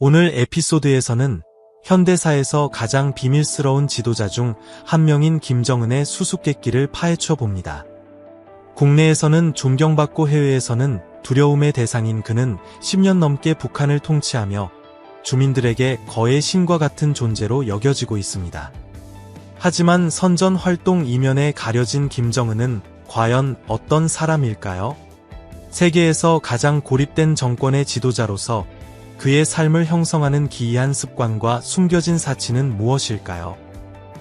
오늘 에피소드에서는 현대사에서 가장 비밀스러운 지도자 중 한 명인 김정은의 수수께끼를 파헤쳐 봅니다. 국내에서는 존경받고 해외에서는 두려움의 대상인 그는 10년 넘게 북한을 통치하며 주민들에게 거의 신과 같은 존재로 여겨지고 있습니다. 하지만 선전 활동 이면에 가려진 김정은은 과연 어떤 사람일까요? 세계에서 가장 고립된 정권의 지도자로서 그의 삶을 형성하는 기이한 습관과 숨겨진 사치는 무엇일까요?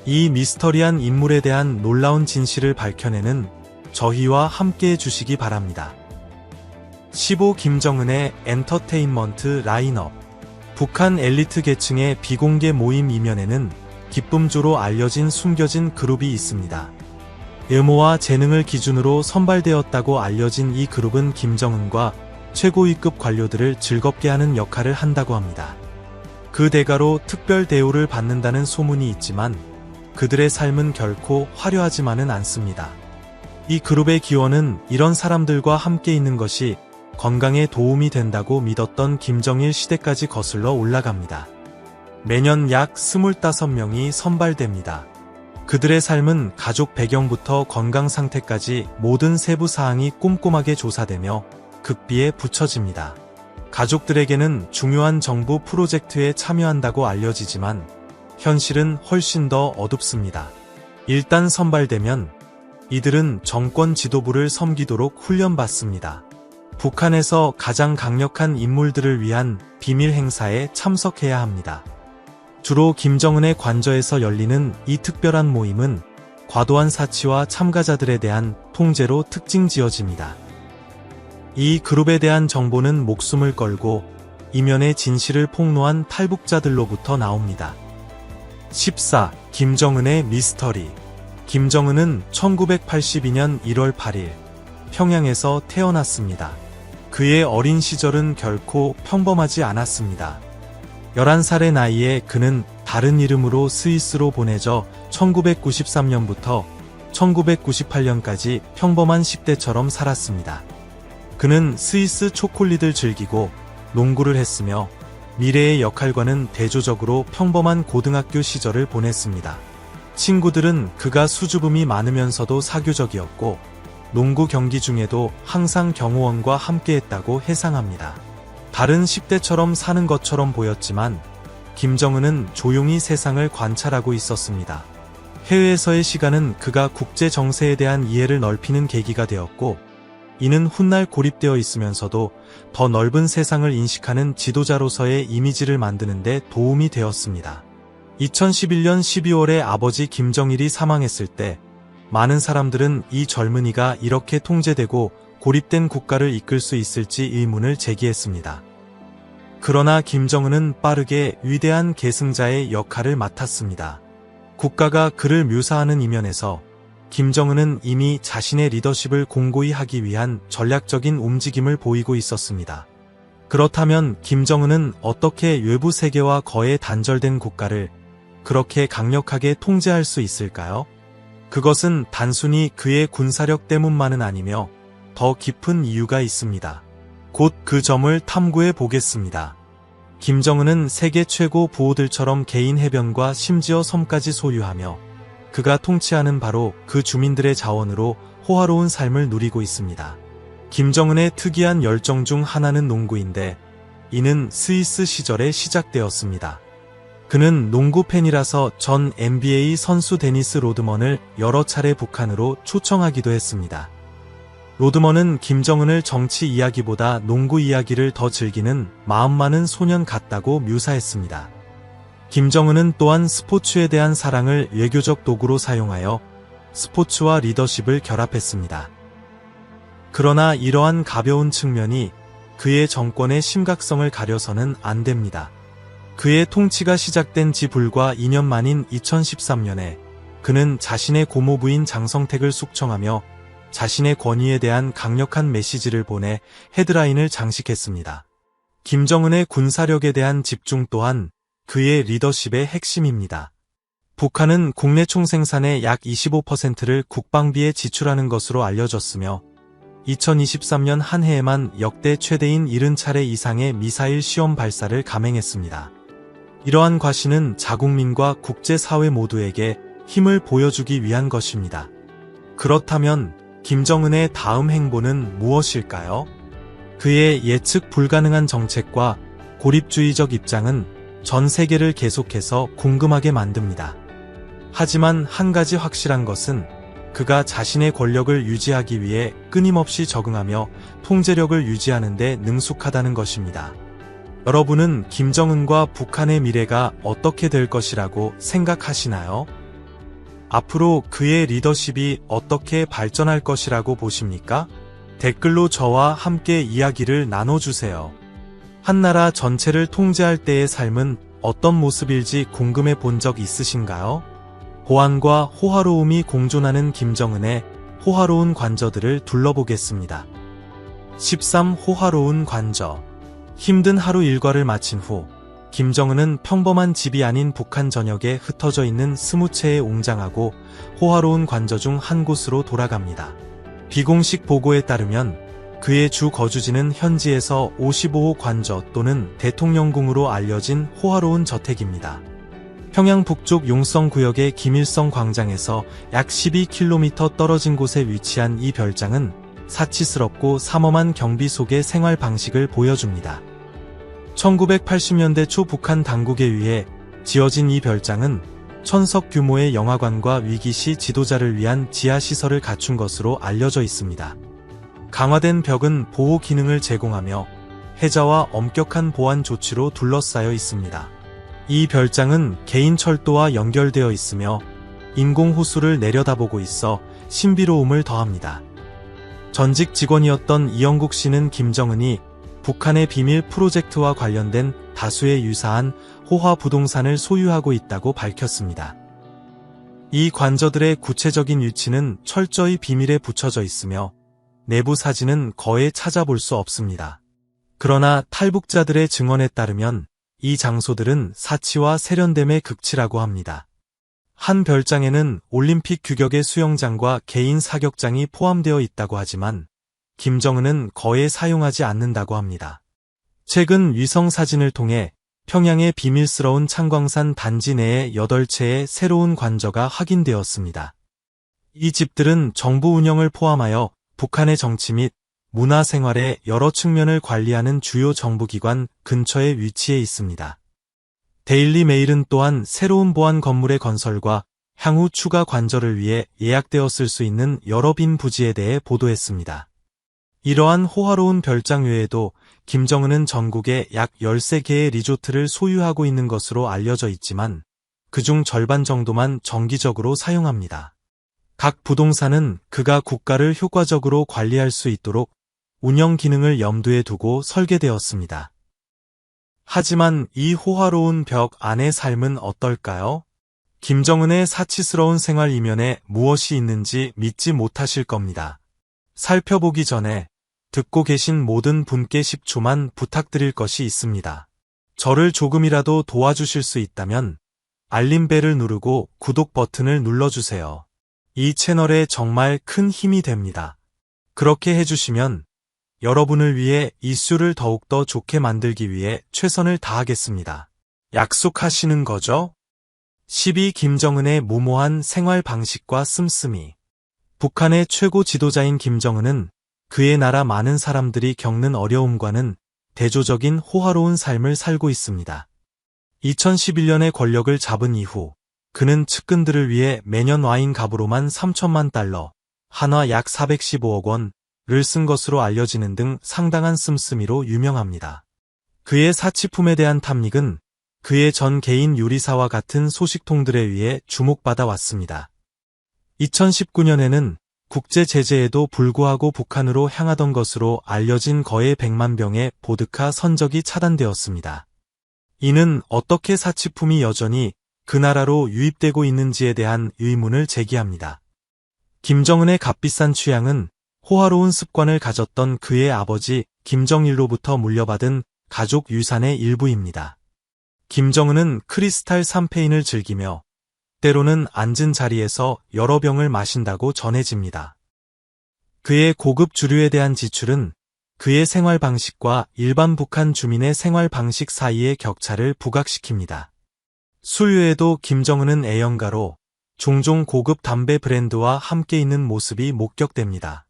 이 미스터리한 인물에 대한 놀라운 진실을 밝혀내는 저희와 함께해 주시기 바랍니다. 15 김정은의 엔터테인먼트 라인업. 북한 엘리트 계층의 비공개 모임 이면에는 기쁨조로 알려진 숨겨진 그룹이 있습니다. 외모와 재능을 기준으로 선발되었다고 알려진 이 그룹은 김정은과 최고위급 관료들을 즐겁게 하는 역할을 한다고 합니다. 그 대가로 특별 대우를 받는다는 소문이 있지만 그들의 삶은 결코 화려하지만은 않습니다. 이 그룹의 기원은 이런 사람들과 함께 있는 것이 건강에 도움이 된다고 믿었던 김정일 시대까지 거슬러 올라갑니다. 매년 약 25명이 선발됩니다. 그들의 삶은 가족 배경부터 건강 상태까지 모든 세부 사항이 꼼꼼하게 조사되며 극비에 붙여집니다. 가족들에게는 중요한 정부 프로젝트에 참여한다고 알려지지만 현실은 훨씬 더 어둡습니다. 일단 선발되면 이들은 정권 지도부를 섬기도록 훈련받습니다. 북한에서 가장 강력한 인물들을 위한 비밀 행사에 참석해야 합니다. 주로 김정은의 관저에서 열리는 이 특별한 모임은 과도한 사치와 참가자들에 대한 통제로 특징 지어집니다. 이 그룹에 대한 정보는 목숨을 걸고 이면의 진실을 폭로한 탈북자들로부터 나옵니다. 14. 김정은의 미스터리. 김정은은 1982년 1월 8일 평양에서 태어났습니다. 그의 어린 시절은 결코 평범하지 않았습니다. 11살의 나이에 그는 다른 이름으로 스위스로 보내져 1993년부터 1998년까지 평범한 10대처럼 살았습니다. 그는 스위스 초콜릿을 즐기고 농구를 했으며 미래의 역할과는 대조적으로 평범한 고등학교 시절을 보냈습니다. 친구들은 그가 수줍음이 많으면서도 사교적이었고 농구 경기 중에도 항상 경호원과 함께했다고 해상합니다. 다른 10대처럼 사는 것처럼 보였지만 김정은은 조용히 세상을 관찰하고 있었습니다. 해외에서의 시간은 그가 국제 정세에 대한 이해를 넓히는 계기가 되었고 이는 훗날 고립되어 있으면서도 더 넓은 세상을 인식하는 지도자로서의 이미지를 만드는 데 도움이 되었습니다. 2011년 12월에 아버지 김정일이 사망했을 때 많은 사람들은 이 젊은이가 이렇게 통제되고 고립된 국가를 이끌 수 있을지 의문을 제기했습니다. 그러나 김정은은 빠르게 위대한 계승자의 역할을 맡았습니다. 국가가 그를 묘사하는 이면에서 김정은은 이미 자신의 리더십을 공고히 하기 위한 전략적인 움직임을 보이고 있었습니다. 그렇다면 김정은은 어떻게 외부 세계와 거의 단절된 국가를 그렇게 강력하게 통제할 수 있을까요? 그것은 단순히 그의 군사력 때문만은 아니며 더 깊은 이유가 있습니다. 곧 그 점을 탐구해 보겠습니다. 김정은은 세계 최고 부호들처럼 개인 해변과 심지어 섬까지 소유하며 그가 통치하는 바로 그 주민들의 자원으로 호화로운 삶을 누리고 있습니다. 김정은의 특이한 열정 중 하나는 농구인데 이는 스위스 시절에 시작되었습니다. 그는 농구 팬이라서 전 NBA 선수 데니스 로드먼을 여러 차례 북한으로 초청하기도 했습니다. 로드먼은 김정은을 정치 이야기보다 농구 이야기를 더 즐기는 마음 많은 소년 같다고 묘사했습니다. 김정은은 또한 스포츠에 대한 사랑을 외교적 도구로 사용하여 스포츠와 리더십을 결합했습니다. 그러나 이러한 가벼운 측면이 그의 정권의 심각성을 가려서는 안 됩니다. 그의 통치가 시작된 지 불과 2년 만인 2013년에 그는 자신의 고모부인 장성택을 숙청하며 자신의 권위에 대한 강력한 메시지를 보내 헤드라인을 장식했습니다. 김정은의 군사력에 대한 집중 또한 그의 리더십의 핵심입니다. 북한은 국내 총생산의 약 25%를 국방비에 지출하는 것으로 알려졌으며 2023년 한 해에만 역대 최대인 70차례 이상의 미사일 시험 발사를 감행했습니다. 이러한 과시는 자국민과 국제사회 모두에게 힘을 보여주기 위한 것입니다. 그렇다면 김정은의 다음 행보는 무엇일까요? 그의 예측 불가능한 정책과 고립주의적 입장은 전 세계를 계속해서 궁금하게 만듭니다. 하지만 한 가지 확실한 것은 그가 자신의 권력을 유지하기 위해 끊임없이 적응하며 통제력을 유지하는 데 능숙하다는 것입니다. 여러분은 김정은과 북한의 미래가 어떻게 될 것이라고 생각하시나요? 앞으로 그의 리더십이 어떻게 발전할 것이라고 보십니까? 댓글로 저와 함께 이야기를 나눠주세요. 한 나라 전체를 통제할 때의 삶은 어떤 모습일지 궁금해 본 적 있으신가요? 보안과 호화로움이 공존하는 김정은의 호화로운 관저들을 둘러보겠습니다. 13. 호화로운 관저. 힘든 하루 일과를 마친 후 김정은은 평범한 집이 아닌 북한 전역에 흩어져 있는 20채의 웅장하고 호화로운 관저 중 한 곳으로 돌아갑니다. 비공식 보고에 따르면 그의 주 거주지는 현지에서 55호 관저 또는 대통령궁으로 알려진 호화로운 저택입니다. 평양 북쪽 용성구역의 김일성 광장에서 약 12km 떨어진 곳에 위치한 이 별장은 사치스럽고 삼엄한 경비 속의 생활 방식을 보여줍니다. 1980년대 초 북한 당국에 의해 지어진 이 별장은 1000석 규모의 영화관과 위기시 지도자를 위한 지하시설을 갖춘 것으로 알려져 있습니다. 강화된 벽은 보호 기능을 제공하며 해저와 엄격한 보안 조치로 둘러싸여 있습니다. 이 별장은 개인 철도와 연결되어 있으며 인공 호수를 내려다보고 있어 신비로움을 더합니다. 전직 직원이었던 이영국 씨는 김정은이 북한의 비밀 프로젝트와 관련된 다수의 유사한 호화 부동산을 소유하고 있다고 밝혔습니다. 이 관저들의 구체적인 위치는 철저히 비밀에 붙여져 있으며 내부 사진은 거의 찾아볼 수 없습니다. 그러나 탈북자들의 증언에 따르면 이 장소들은 사치와 세련됨의 극치라고 합니다. 한 별장에는 올림픽 규격의 수영장과 개인 사격장이 포함되어 있다고 하지만 김정은은 거의 사용하지 않는다고 합니다. 최근 위성 사진을 통해 평양의 비밀스러운 창광산 단지 내에 8채의 새로운 관저가 확인되었습니다. 이 집들은 정부 운영을 포함하여 북한의 정치 및 문화 생활의 여러 측면을 관리하는 주요 정부기관 근처에 위치해 있습니다. 데일리 메일은 또한 새로운 보안 건물의 건설과 향후 추가 관저를 위해 예약되었을 수 있는 여러 빈 부지에 대해 보도했습니다. 이러한 호화로운 별장 외에도 김정은은 전국에 약 13개의 리조트를 소유하고 있는 것으로 알려져 있지만 그중 절반 정도만 정기적으로 사용합니다. 각 부동산은 그가 국가를 효과적으로 관리할 수 있도록 운영 기능을 염두에 두고 설계되었습니다. 하지만 이 호화로운 벽 안의 삶은 어떨까요? 김정은의 사치스러운 생활 이면에 무엇이 있는지 믿지 못하실 겁니다. 살펴보기 전에 듣고 계신 모든 분께 10초만 부탁드릴 것이 있습니다. 저를 조금이라도 도와주실 수 있다면 알림벨을 누르고 구독 버튼을 눌러주세요. 이 채널에 정말 큰 힘이 됩니다. 그렇게 해주시면 여러분을 위해 이슈를 더욱더 좋게 만들기 위해 최선을 다하겠습니다. 약속하시는 거죠? 12. 김정은의 무모한 생활 방식과 씀씀이. 북한의 최고 지도자인 김정은은 그의 나라 많은 사람들이 겪는 어려움과는 대조적인 호화로운 삶을 살고 있습니다. 2011년에 권력을 잡은 이후 그는 측근들을 위해 매년 와인 값으로만 3천만 달러, 한화 약 415억 원을 쓴 것으로 알려지는 등 상당한 씀씀이로 유명합니다. 그의 사치품에 대한 탐닉은 그의 전 개인 요리사와 같은 소식통들에 의해 주목받아 왔습니다. 2019년에는 국제 제재에도 불구하고 북한으로 향하던 것으로 알려진 거의 100만 병의 보드카 선적이 차단되었습니다. 이는 어떻게 사치품이 여전히 그 나라로 유입되고 있는지에 대한 의문을 제기합니다. 김정은의 값비싼 취향은 호화로운 습관을 가졌던 그의 아버지 김정일로부터 물려받은 가족 유산의 일부입니다. 김정은은 크리스탈 샴페인을 즐기며 때로는 앉은 자리에서 여러 병을 마신다고 전해집니다. 그의 고급 주류에 대한 지출은 그의 생활 방식과 일반 북한 주민의 생활 방식 사이의 격차를 부각시킵니다. 수요에도 김정은은 애연가로 종종 고급 담배 브랜드와 함께 있는 모습이 목격됩니다.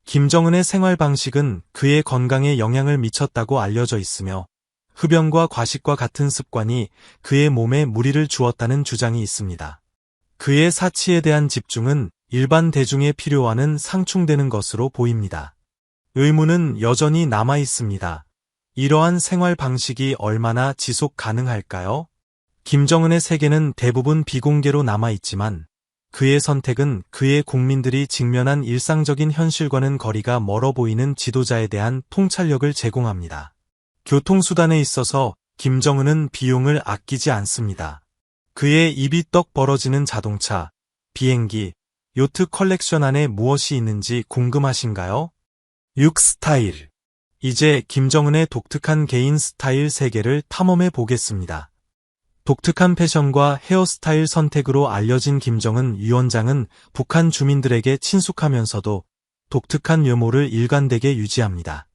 김정은의 생활 방식은 그의 건강에 영향을 미쳤다고 알려져 있으며 흡연과 과식과 같은 습관이 그의 몸에 무리를 주었다는 주장이 있습니다. 그의 사치에 대한 집중은 일반 대중의 필요와는 상충되는 것으로 보입니다. 의문은 여전히 남아 있습니다. 이러한 생활 방식이 얼마나 지속 가능할까요? 김정은의 세계는 대부분 비공개로 남아 있지만 그의 선택은 그의 국민들이 직면한 일상적인 현실과는 거리가 멀어 보이는 지도자에 대한 통찰력을 제공합니다. 교통수단에 있어서 김정은은 비용을 아끼지 않습니다. 그의 입이 떡 벌어지는 자동차, 비행기, 요트 컬렉션 안에 무엇이 있는지 궁금하신가요? 6. 스타일. 이제 김정은의 독특한 개인 스타일 세계를 탐험해 보겠습니다. 독특한 패션과 헤어스타일 선택으로 알려진 김정은 위원장은 북한 주민들에게 친숙하면서도 독특한 외모를 일관되게 유지합니다.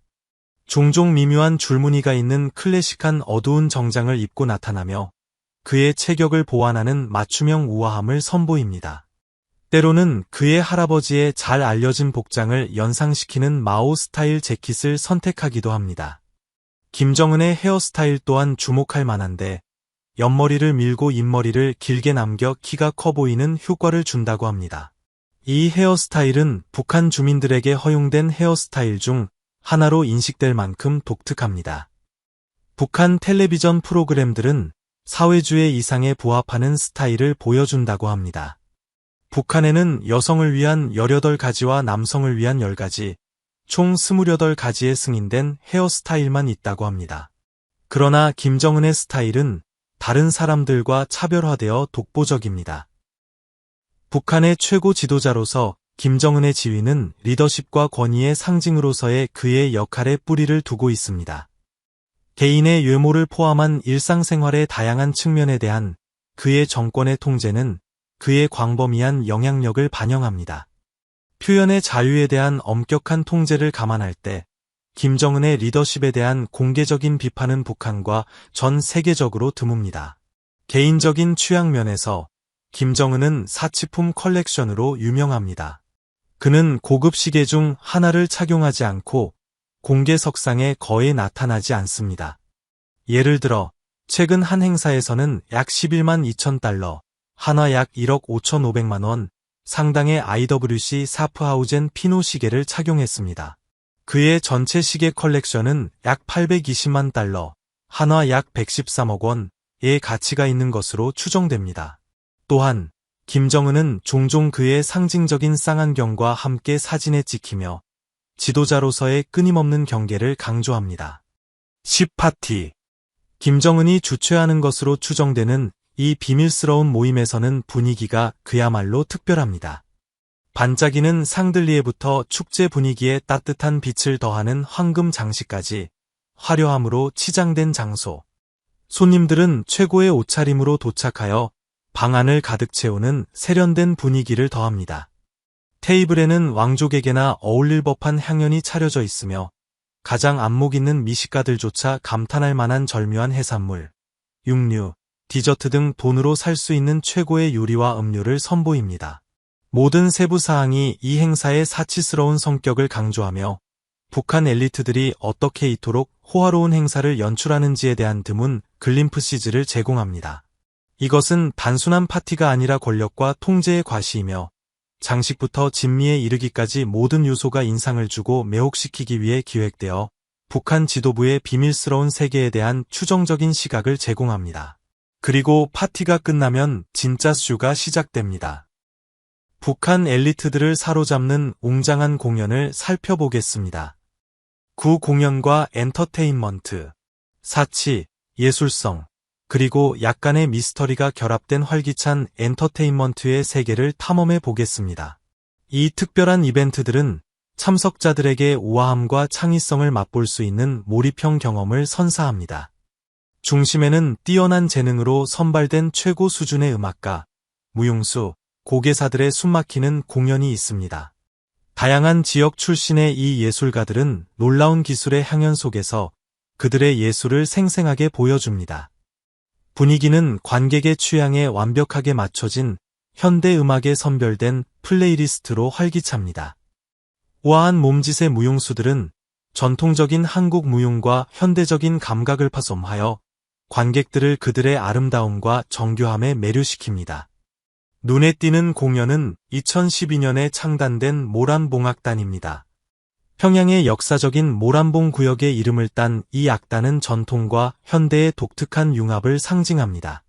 종종 미묘한 줄무늬가 있는 클래식한 어두운 정장을 입고 나타나며 그의 체격을 보완하는 맞춤형 우아함을 선보입니다. 때로는 그의 할아버지의 잘 알려진 복장을 연상시키는 마오 스타일 재킷을 선택하기도 합니다. 김정은의 헤어스타일 또한 주목할 만한데 옆머리를 밀고 윗머리를 길게 남겨 키가 커 보이는 효과를 준다고 합니다. 이 헤어스타일은 북한 주민들에게 허용된 헤어스타일 중 하나로 인식될 만큼 독특합니다. 북한 텔레비전 프로그램들은 사회주의 이상에 부합하는 스타일을 보여준다고 합니다. 북한에는 여성을 위한 18가지와 남성을 위한 10가지, 총 28가지에 승인된 헤어스타일만 있다고 합니다. 그러나 김정은의 스타일은 다른 사람들과 차별화되어 독보적입니다. 북한의 최고 지도자로서 김정은의 지위는 리더십과 권위의 상징으로서의 그의 역할에 뿌리를 두고 있습니다. 개인의 외모를 포함한 일상생활의 다양한 측면에 대한 그의 정권의 통제는 그의 광범위한 영향력을 반영합니다. 표현의 자유에 대한 엄격한 통제를 감안할 때 김정은의 리더십에 대한 공개적인 비판은 북한과 전 세계적으로 드뭅니다. 개인적인 취향 면에서 김정은은 사치품 컬렉션으로 유명합니다. 그는 고급 시계 중 하나를 착용하지 않고 공개석상에 거의 나타나지 않습니다. 예를 들어 최근 한 행사에서는 약 11만 2천 달러, 한화 약 1억 5,500만 원 상당의 IWC 사프하우젠 피노 시계를 착용했습니다. 그의 전체 시계 컬렉션은 약 820만 달러, 한화 약 113억 원의 가치가 있는 것으로 추정됩니다. 또한 김정은은 종종 그의 상징적인 쌍안경과 함께 사진에 찍히며 지도자로서의 끊임없는 경계를 강조합니다. 10. 파티. 김정은이 주최하는 것으로 추정되는 이 비밀스러운 모임에서는 분위기가 그야말로 특별합니다. 반짝이는 샹들리에부터 축제 분위기에 따뜻한 빛을 더하는 황금 장식까지 화려함으로 치장된 장소. 손님들은 최고의 옷차림으로 도착하여 방 안을 가득 채우는 세련된 분위기를 더합니다. 테이블에는 왕족에게나 어울릴 법한 향연이 차려져 있으며 가장 안목 있는 미식가들조차 감탄할 만한 절묘한 해산물, 육류, 디저트 등 돈으로 살 수 있는 최고의 요리와 음료를 선보입니다. 모든 세부사항이 이 행사의 사치스러운 성격을 강조하며 북한 엘리트들이 어떻게 이토록 호화로운 행사를 연출하는지에 대한 드문 글림프시즈를 제공합니다. 이것은 단순한 파티가 아니라 권력과 통제의 과시이며 장식부터 진미에 이르기까지 모든 요소가 인상을 주고 매혹시키기 위해 기획되어 북한 지도부의 비밀스러운 세계에 대한 추정적인 시각을 제공합니다. 그리고 파티가 끝나면 진짜 쇼가 시작됩니다. 북한 엘리트들을 사로잡는 웅장한 공연을 살펴보겠습니다. 구 공연과 엔터테인먼트, 사치, 예술성, 그리고 약간의 미스터리가 결합된 활기찬 엔터테인먼트의 세계를 탐험해 보겠습니다. 이 특별한 이벤트들은 참석자들에게 우아함과 창의성을 맛볼 수 있는 몰입형 경험을 선사합니다. 중심에는 뛰어난 재능으로 선발된 최고 수준의 음악가, 무용수, 고개사들의 숨막히는 공연이 있습니다. 다양한 지역 출신의 이 예술가들은 놀라운 기술의 향연 속에서 그들의 예술을 생생하게 보여줍니다. 분위기는 관객의 취향에 완벽하게 맞춰진 현대 음악에 선별된 플레이리스트로 활기찹니다. 우아한 몸짓의 무용수들은 전통적인 한국 무용과 현대적인 감각을 파손하여 관객들을 그들의 아름다움과 정교함에 매료시킵니다. 눈에 띄는 공연은 2012년에 창단된 모란봉악단입니다. 평양의 역사적인 모란봉 구역에 이름을 딴 이 악단은 전통과 현대의 독특한 융합을 상징합니다.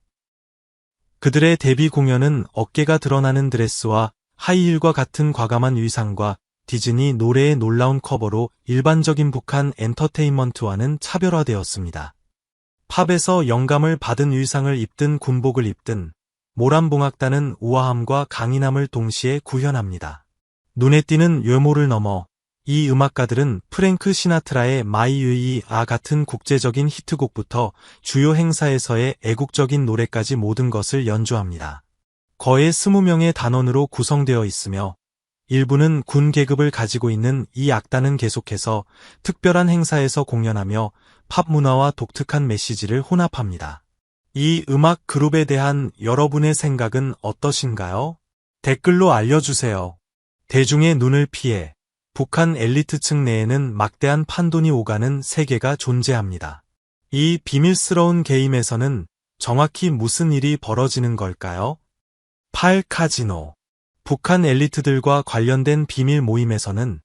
그들의 데뷔 공연은 어깨가 드러나는 드레스와 하이힐과 같은 과감한 의상과 디즈니 노래의 놀라운 커버로 일반적인 북한 엔터테인먼트와는 차별화되었습니다. 팝에서 영감을 받은 의상을 입든 군복을 입든 모란봉악단은 우아함과 강인함을 동시에 구현합니다. 눈에 띄는 외모를 넘어 이 음악가들은 프랭크 시나트라의 마이 유이 아 같은 국제적인 히트곡부터 주요 행사에서의 애국적인 노래까지 모든 것을 연주합니다. 거의 20명의 단원으로 구성되어 있으며 일부는 군 계급을 가지고 있는 이 악단은 계속해서 특별한 행사에서 공연하며 팝 문화와 독특한 메시지를 혼합합니다. 이 음악 그룹에 대한 여러분의 생각은 어떠신가요? 댓글로 알려주세요. 대중의 눈을 피해 북한 엘리트층 내에는 막대한 판돈이 오가는 세계가 존재합니다. 이 비밀스러운 게임에서는 정확히 무슨 일이 벌어지는 걸까요? 8. 카지노. 북한 엘리트들과 관련된 비밀 모임에서는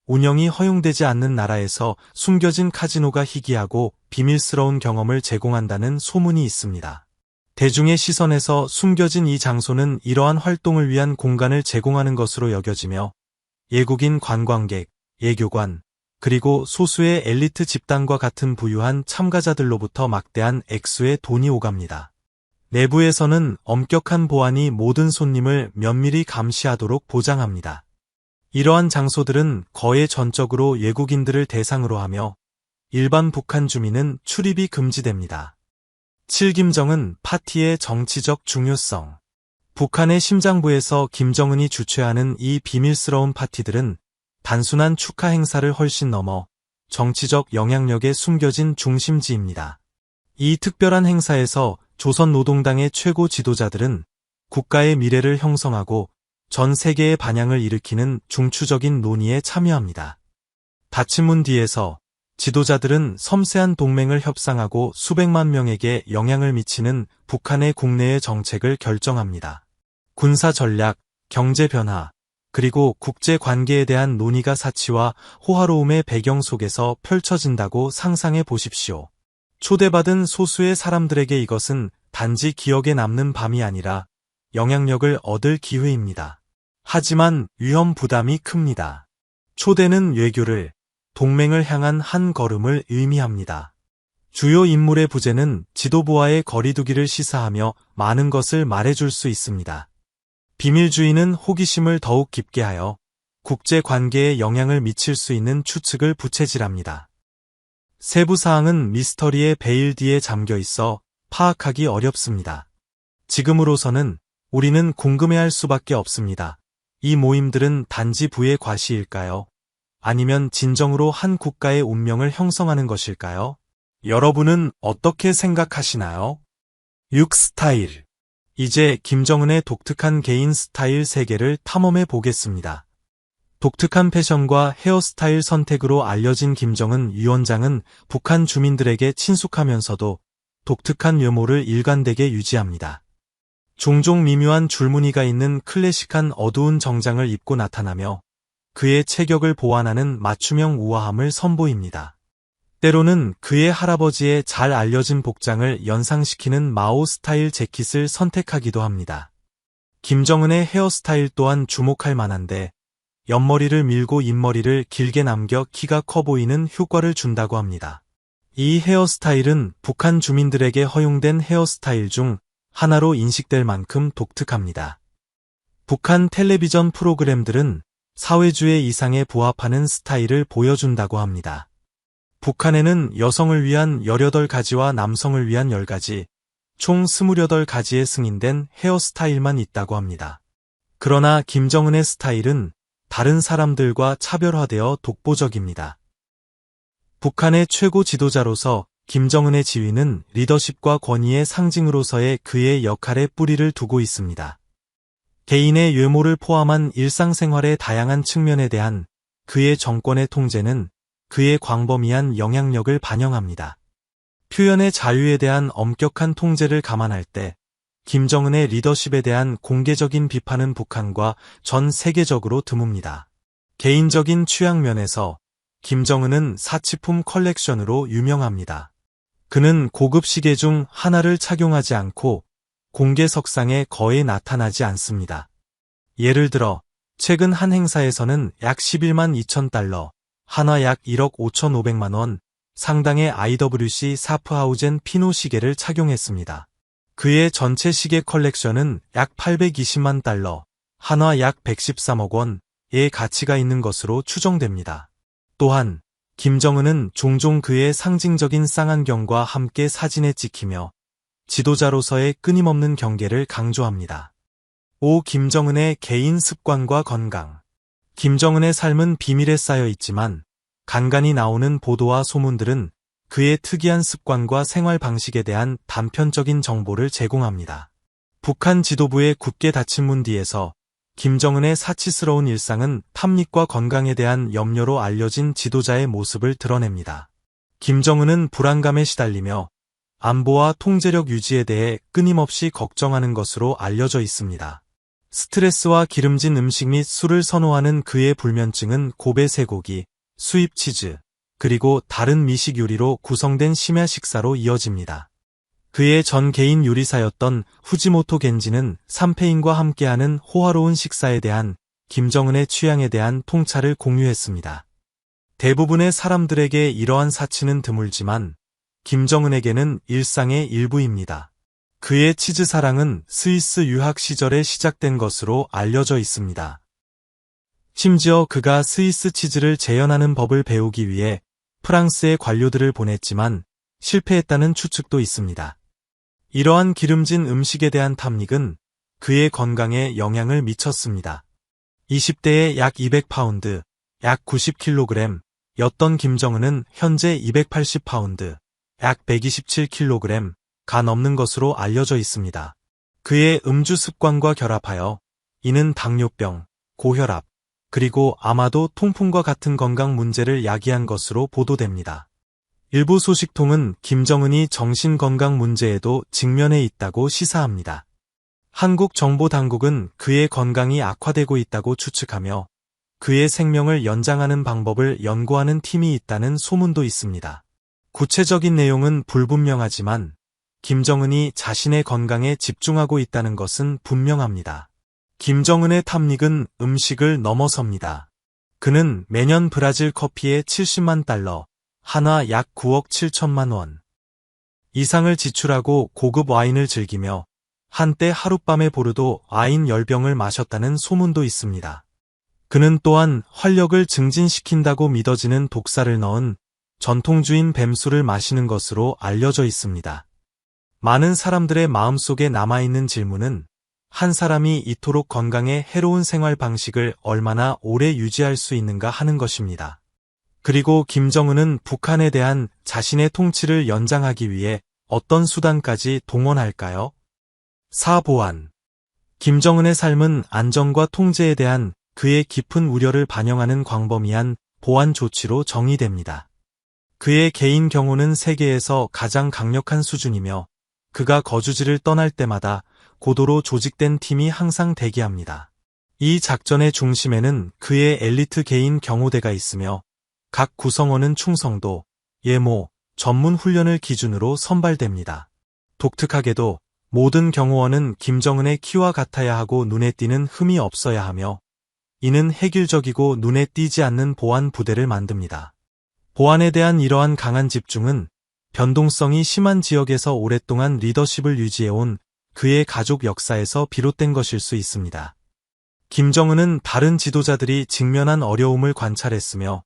운영이 허용되지 않는 나라에서 숨겨진 카지노가 희귀하고 비밀스러운 경험을 제공한다는 소문이 있습니다. 대중의 시선에서 숨겨진 이 장소는 이러한 활동을 위한 공간을 제공하는 것으로 여겨지며 외국인 관광객, 예교관, 그리고 소수의 엘리트 집단과 같은 부유한 참가자들로부터 막대한 액수의 돈이 오갑니다. 내부에서는 엄격한 보안이 모든 손님을 면밀히 감시하도록 보장합니다. 이러한 장소들은 거의 전적으로 외국인들을 대상으로 하며 일반 북한 주민은 출입이 금지됩니다. 7. 김정은 파티의 정치적 중요성. 북한의 심장부에서 김정은이 주최하는 이 비밀스러운 파티들은 단순한 축하 행사를 훨씬 넘어 정치적 영향력에 숨겨진 중심지입니다. 이 특별한 행사에서 조선노동당의 최고 지도자들은 국가의 미래를 형성하고 전 세계의 반향을 일으키는 중추적인 논의에 참여합니다. 닫힌 문 뒤에서 지도자들은 섬세한 동맹을 협상하고 수백만 명에게 영향을 미치는 북한의 국내의 정책을 결정합니다. 군사 전략, 경제 변화, 그리고 국제 관계에 대한 논의가 사치와 호화로움의 배경 속에서 펼쳐진다고 상상해 보십시오. 초대받은 소수의 사람들에게 이것은 단지 기억에 남는 밤이 아니라 영향력을 얻을 기회입니다. 하지만 위험 부담이 큽니다. 초대는 외교를, 동맹을 향한 한 걸음을 의미합니다. 주요 인물의 부재는 지도부와의 거리두기를 시사하며 많은 것을 말해줄 수 있습니다. 비밀주의는 호기심을 더욱 깊게 하여 국제 관계에 영향을 미칠 수 있는 추측을 부채질합니다. 세부 사항은 미스터리의 베일 뒤에 잠겨 있어 파악하기 어렵습니다. 지금으로서는 우리는 궁금해할 수밖에 없습니다. 이 모임들은 단지 부의 과시일까요? 아니면 진정으로 한 국가의 운명을 형성하는 것일까요? 여러분은 어떻게 생각하시나요? 6. 스타일. 이제 김정은의 독특한 개인 스타일 세계를 탐험해 보겠습니다. 독특한 패션과 헤어스타일 선택으로 알려진 김정은 위원장은 북한 주민들에게 친숙하면서도 독특한 외모를 일관되게 유지합니다. 종종 미묘한 줄무늬가 있는 클래식한 어두운 정장을 입고 나타나며 그의 체격을 보완하는 맞춤형 우아함을 선보입니다. 때로는 그의 할아버지의 잘 알려진 복장을 연상시키는 마오 스타일 재킷을 선택하기도 합니다. 김정은의 헤어스타일 또한 주목할 만한데 옆머리를 밀고 윗머리를 길게 남겨 키가 커 보이는 효과를 준다고 합니다. 이 헤어스타일은 북한 주민들에게 허용된 헤어스타일 중 하나로 인식될 만큼 독특합니다. 북한 텔레비전 프로그램들은 사회주의 이상에 부합하는 스타일을 보여준다고 합니다. 북한에는 여성을 위한 18가지와 남성을 위한 10가지, 총 28가지에 승인된 헤어스타일만 있다고 합니다. 그러나 김정은의 스타일은 다른 사람들과 차별화되어 독보적입니다. 북한의 최고 지도자로서 김정은의 지위는 리더십과 권위의 상징으로서의 그의 역할에 뿌리를 두고 있습니다. 개인의 외모를 포함한 일상생활의 다양한 측면에 대한 그의 정권의 통제는 그의 광범위한 영향력을 반영합니다. 표현의 자유에 대한 엄격한 통제를 감안할 때 김정은의 리더십에 대한 공개적인 비판은 북한과 전 세계적으로 드뭅니다. 개인적인 취향 면에서 김정은은 사치품 컬렉션으로 유명합니다. 그는 고급 시계 중 하나를 착용하지 않고 공개석상에 거의 나타나지 않습니다. 예를 들어 최근 한 행사에서는 약 11만 2천 달러, 한화 약 1억 5,500만 원 상당의 IWC 사프하우젠 피노 시계를 착용했습니다. 그의 전체 시계 컬렉션은 약 820만 달러, 한화 약 113억 원의 가치가 있는 것으로 추정됩니다. 또한 김정은은 종종 그의 상징적인 쌍안경과 함께 사진에 찍히며 지도자로서의 끊임없는 경계를 강조합니다. 5. 김정은의 개인 습관과 건강. 김정은의 삶은 비밀에 쌓여 있지만 간간히 나오는 보도와 소문들은 그의 특이한 습관과 생활 방식에 대한 단편적인 정보를 제공합니다. 북한 지도부의 굳게 닫힌 문 뒤에서 김정은의 사치스러운 일상은 탐닉과 건강에 대한 염려로 알려진 지도자의 모습을 드러냅니다. 김정은은 불안감에 시달리며 안보와 통제력 유지에 대해 끊임없이 걱정하는 것으로 알려져 있습니다. 스트레스와 기름진 음식 및 술을 선호하는 그의 불면증은 고베 쇠고기, 수입 치즈, 그리고 다른 미식 요리로 구성된 심야 식사로 이어집니다. 그의 전 개인 요리사였던 후지모토 겐지는 삼페인과 함께하는 호화로운 식사에 대한 김정은의 취향에 대한 통찰을 공유했습니다. 대부분의 사람들에게 이러한 사치는 드물지만 김정은에게는 일상의 일부입니다. 그의 치즈 사랑은 스위스 유학 시절에 시작된 것으로 알려져 있습니다. 심지어 그가 스위스 치즈를 재현하는 법을 배우기 위해 프랑스의 관료들을 보냈지만 실패했다는 추측도 있습니다. 이러한 기름진 음식에 대한 탐닉은 그의 건강에 영향을 미쳤습니다. 20대에 약 200파운드, 약 90kg 였던 김정은은 현재 280파운드, 약 127kg가 넘는 것으로 알려져 있습니다. 그의 음주 습관과 결합하여 이는 당뇨병, 고혈압, 그리고 아마도 통풍과 같은 건강 문제를 야기한 것으로 보도됩니다. 일부 소식통은 김정은이 정신건강 문제에도 직면해 있다고 시사합니다. 한국 정보당국은 그의 건강이 악화되고 있다고 추측하며 그의 생명을 연장하는 방법을 연구하는 팀이 있다는 소문도 있습니다. 구체적인 내용은 불분명하지만 김정은이 자신의 건강에 집중하고 있다는 것은 분명합니다. 김정은의 탐닉은 음식을 넘어섭니다. 그는 매년 브라질 커피에 70만 달러, 한화 약 9억 7천만 원 이상을 지출하고 고급 와인을 즐기며 한때 하룻밤에 보르도 와인 10병을 마셨다는 소문도 있습니다. 그는 또한 활력을 증진시킨다고 믿어지는 독사를 넣은 전통주인 뱀술을 마시는 것으로 알려져 있습니다. 많은 사람들의 마음속에 남아있는 질문은 한 사람이 이토록 건강에 해로운 생활 방식을 얼마나 오래 유지할 수 있는가 하는 것입니다. 그리고 김정은은 북한에 대한 자신의 통치를 연장하기 위해 어떤 수단까지 동원할까요? 4. 보안. 김정은의 삶은 안정과 통제에 대한 그의 깊은 우려를 반영하는 광범위한 보안 조치로 정의됩니다. 그의 개인 경호는 세계에서 가장 강력한 수준이며 그가 거주지를 떠날 때마다 고도로 조직된 팀이 항상 대기합니다. 이 작전의 중심에는 그의 엘리트 개인 경호대가 있으며 각 구성원은 충성도, 예모, 전문 훈련을 기준으로 선발됩니다. 독특하게도 모든 경호원은 김정은의 키와 같아야 하고 눈에 띄는 흠이 없어야 하며 이는 획일적이고 눈에 띄지 않는 보안 부대를 만듭니다. 보안에 대한 이러한 강한 집중은 변동성이 심한 지역에서 오랫동안 리더십을 유지해온 그의 가족 역사에서 비롯된 것일 수 있습니다. 김정은은 다른 지도자들이 직면한 어려움을 관찰했으며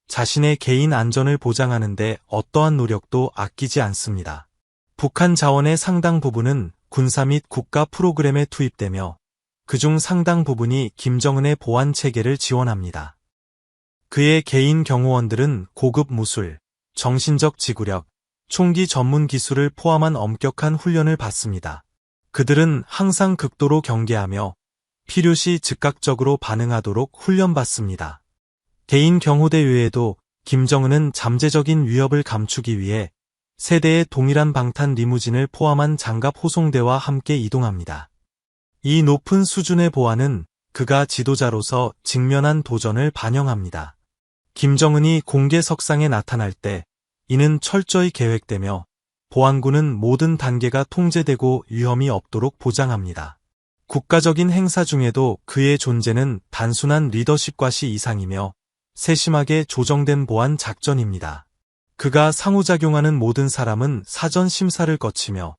자신의 개인 안전을 보장하는 데 어떠한 노력도 아끼지 않습니다. 북한 자원의 상당 부분은 군사 및 국가 프로그램에 투입되며 그중 상당 부분이 김정은의 보안 체계를 지원합니다. 그의 개인 경호원들은 고급 무술, 정신적 지구력, 총기 전문 기술을 포함한 엄격한 훈련을 받습니다. 그들은 항상 극도로 경계하며 필요시 즉각적으로 반응하도록 훈련받습니다. 개인 경호대 외에도 김정은은 잠재적인 위협을 감추기 위해 세대의 동일한 방탄 리무진을 포함한 장갑 호송대와 함께 이동합니다. 이 높은 수준의 보안은 그가 지도자로서 직면한 도전을 반영합니다. 김정은이 공개석상에 나타날 때 이는 철저히 계획되며 보안군은 모든 단계가 통제되고 위험이 없도록 보장합니다. 국가적인 행사 중에도 그의 존재는 단순한 리더십 과시 이상이며 세심하게 조정된 보안 작전입니다. 그가 상호작용하는 모든 사람은 사전 심사를 거치며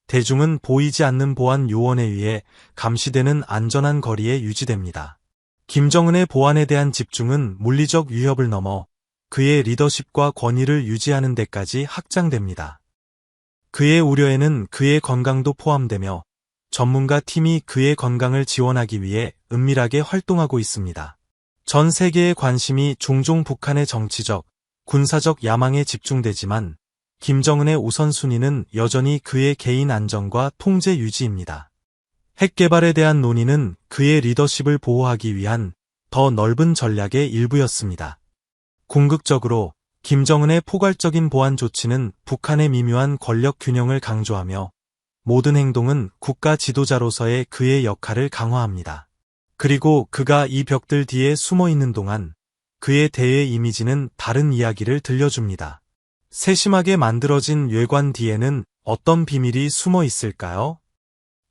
대중은 보이지 않는 보안 요원에 의해 감시되는 안전한 거리에 유지됩니다. 김정은의 보안에 대한 집중은 물리적 위협을 넘어 그의 리더십과 권위를 유지하는 데까지 확장됩니다. 그의 우려에는 그의 건강도 포함되며 전문가 팀이 그의 건강을 지원하기 위해 은밀하게 활동하고 있습니다. 전 세계의 관심이 종종 북한의 정치적, 군사적 야망에 집중되지만 김정은의 우선순위는 여전히 그의 개인 안전과 통제 유지입니다. 핵 개발에 대한 논의는 그의 리더십을 보호하기 위한 더 넓은 전략의 일부였습니다. 궁극적으로 김정은의 포괄적인 보안 조치는 북한의 미묘한 권력 균형을 강조하며 모든 행동은 국가 지도자로서의 그의 역할을 강화합니다. 그리고 그가 이 벽들 뒤에 숨어 있는 동안 그의 대외 이미지는 다른 이야기를 들려줍니다. 세심하게 만들어진 외관 뒤에는 어떤 비밀이 숨어 있을까요?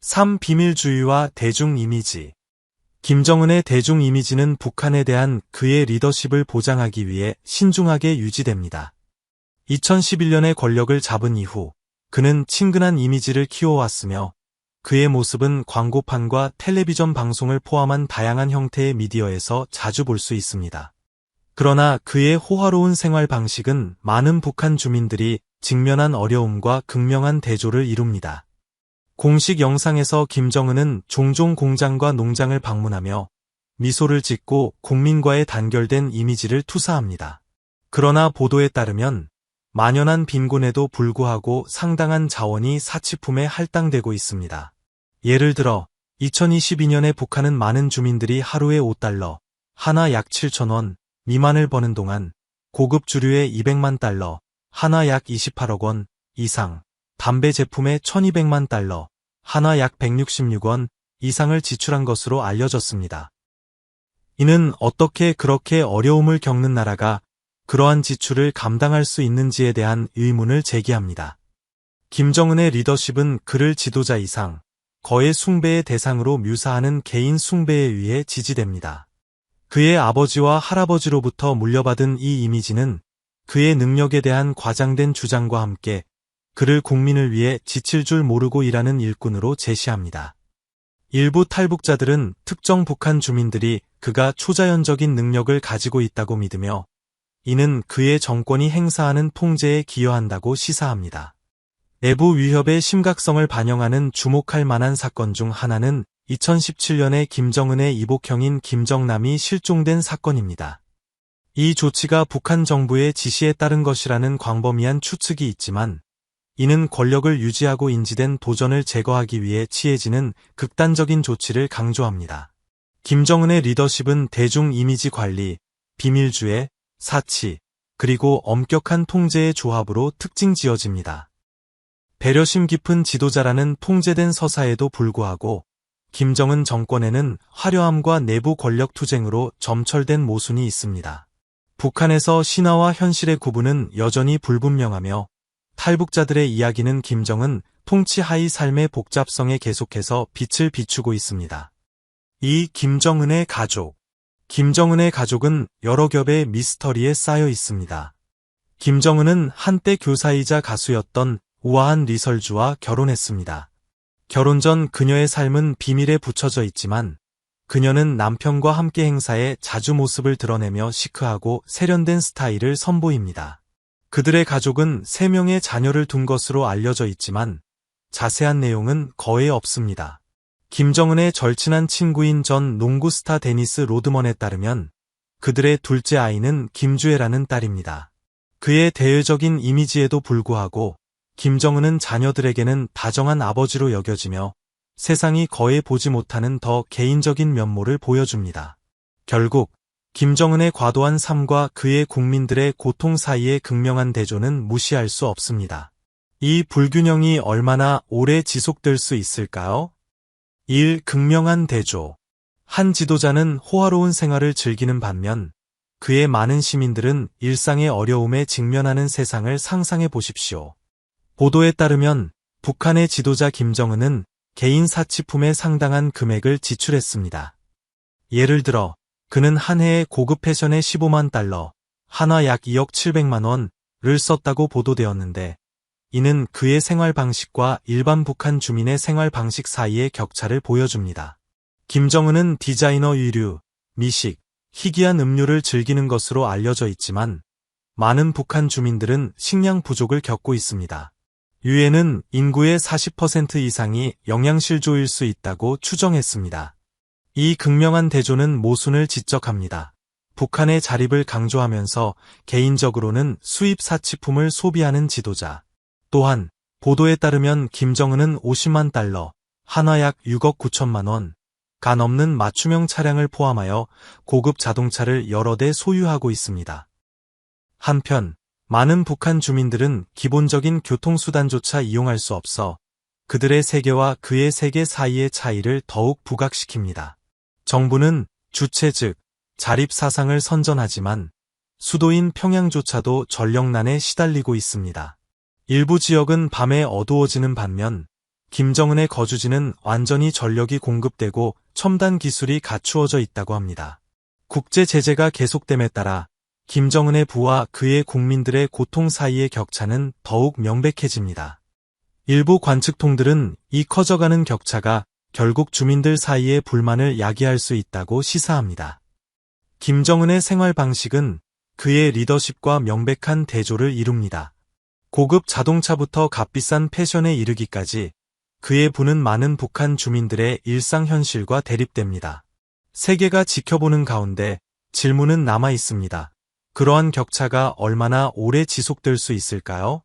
3. 비밀주의와 대중 이미지. 김정은의 대중 이미지는 북한에 대한 그의 리더십을 보장하기 위해 신중하게 유지됩니다. 2011년에 권력을 잡은 이후 그는 친근한 이미지를 키워왔으며 그의 모습은 광고판과 텔레비전 방송을 포함한 다양한 형태의 미디어에서 자주 볼 수 있습니다. 그러나 그의 호화로운 생활 방식은 많은 북한 주민들이 직면한 어려움과 극명한 대조를 이룹니다. 공식 영상에서 김정은은 종종 공장과 농장을 방문하며 미소를 짓고 국민과의 단결된 이미지를 투사합니다. 그러나 보도에 따르면 만연한 빈곤에도 불구하고 상당한 자원이 사치품에 할당되고 있습니다. 예를 들어 2022년에 북한은 많은 주민들이 하루에 $5, 하나 약 7,000원 미만을 버는 동안 고급 주류에 $200만, 하나 약 28억 원 이상, 담배 제품에 $1,200만, 하나 약 166원 이상을 지출한 것으로 알려졌습니다. 이는 어떻게 그렇게 어려움을 겪는 나라가 그러한 지출을 감당할 수 있는지에 대한 의문을 제기합니다. 김정은의 리더십은 그를 지도자 이상, 거의 숭배의 대상으로 묘사하는 개인 숭배에 의해 지지됩니다. 그의 아버지와 할아버지로부터 물려받은 이 이미지는 그의 능력에 대한 과장된 주장과 함께 그를 국민을 위해 지칠 줄 모르고 일하는 일꾼으로 제시합니다. 일부 탈북자들은 특정 북한 주민들이 그가 초자연적인 능력을 가지고 있다고 믿으며 이는 그의 정권이 행사하는 통제에 기여한다고 시사합니다. 내부 위협의 심각성을 반영하는 주목할 만한 사건 중 하나는 2017년에 김정은의 이복형인 김정남이 실종된 사건입니다. 이 조치가 북한 정부의 지시에 따른 것이라는 광범위한 추측이 있지만 이는 권력을 유지하고 인지된 도전을 제거하기 위해 취해지는 극단적인 조치를 강조합니다. 김정은의 리더십은 대중 이미지 관리, 비밀주의, 사치, 그리고 엄격한 통제의 조합으로 특징 지어집니다. 배려심 깊은 지도자라는 통제된 서사에도 불구하고 김정은 정권에는 화려함과 내부 권력 투쟁으로 점철된 모순이 있습니다. 북한에서 신화와 현실의 구분은 여전히 불분명하며 탈북자들의 이야기는 김정은 통치 하의 삶의 복잡성에 계속해서 빛을 비추고 있습니다. 2. 김정은의 가족. 김정은의 가족은 여러 겹의 미스터리에 쌓여 있습니다. 김정은은 한때 교사이자 가수였던 우아한 리설주와 결혼했습니다. 결혼 전 그녀의 삶은 비밀에 붙여져 있지만 그녀는 남편과 함께 행사에 자주 모습을 드러내며 시크하고 세련된 스타일을 선보입니다. 그들의 가족은 3명의 자녀를 둔 것으로 알려져 있지만 자세한 내용은 거의 없습니다. 김정은의 절친한 친구인 전 농구 스타 데니스 로드먼에 따르면 그들의 둘째 아이는 김주애라는 딸입니다. 그의 대외적인 이미지에도 불구하고 김정은은 자녀들에게는 다정한 아버지로 여겨지며 세상이 거의 보지 못하는 더 개인적인 면모를 보여줍니다. 결국 김정은의 과도한 삶과 그의 국민들의 고통 사이의 극명한 대조는 무시할 수 없습니다. 이 불균형이 얼마나 오래 지속될 수 있을까요? 1. 극명한 대조. 한 지도자는 호화로운 생활을 즐기는 반면 그의 많은 시민들은 일상의 어려움에 직면하는 세상을 상상해 보십시오. 보도에 따르면 북한의 지도자 김정은은 개인 사치품에 상당한 금액을 지출했습니다. 예를 들어 그는 한 해에 고급 패션에 15만 달러, 한화 약 2억 700만 원을 썼다고 보도되었는데 이는 그의 생활 방식과 일반 북한 주민의 생활 방식 사이의 격차를 보여줍니다. 김정은은 디자이너 의류, 미식, 희귀한 음료를 즐기는 것으로 알려져 있지만 많은 북한 주민들은 식량 부족을 겪고 있습니다. 유엔은 인구의 40% 이상이 영양실조일 수 있다고 추정했습니다. 이 극명한 대조는 모순을 지적합니다. 북한의 자립을 강조하면서 개인적으로는 수입 사치품을 소비하는 지도자. 또한 보도에 따르면 김정은은 50만 달러, 한화 약 6억 9천만 원, 가 넘는 맞춤형 차량을 포함하여 고급 자동차를 여러 대 소유하고 있습니다. 한편 많은 북한 주민들은 기본적인 교통수단조차 이용할 수 없어 그들의 세계와 그의 세계 사이의 차이를 더욱 부각시킵니다. 정부는 주체 즉 자립 사상을 선전하지만 수도인 평양조차도 전력난에 시달리고 있습니다. 일부 지역은 밤에 어두워지는 반면 김정은의 거주지는 완전히 전력이 공급되고 첨단 기술이 갖추어져 있다고 합니다. 국제 제재가 계속됨에 따라 김정은의 부와 그의 국민들의 고통 사이의 격차는 더욱 명백해집니다. 일부 관측통들은 이 커져가는 격차가 결국 주민들 사이의 불만을 야기할 수 있다고 시사합니다. 김정은의 생활 방식은 그의 리더십과 명백한 대조를 이룹니다. 고급 자동차부터 값비싼 패션에 이르기까지 그의 부는 많은 북한 주민들의 일상 현실과 대립됩니다. 세계가 지켜보는 가운데 질문은 남아 있습니다. 그러한 격차가 얼마나 오래 지속될 수 있을까요?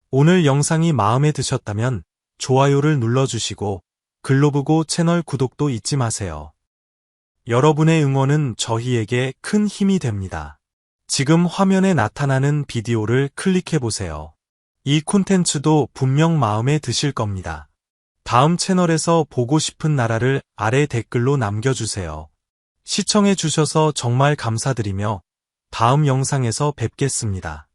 오늘 영상이 마음에 드셨다면 좋아요를 눌러주시고 글로브고 채널 구독도 잊지 마세요. 여러분의 응원은 저희에게 큰 힘이 됩니다. 지금 화면에 나타나는 비디오를 클릭해보세요. 이 콘텐츠도 분명 마음에 드실 겁니다. 다음 채널에서 보고 싶은 나라를 아래 댓글로 남겨주세요. 시청해주셔서 정말 감사드리며 다음 영상에서 뵙겠습니다.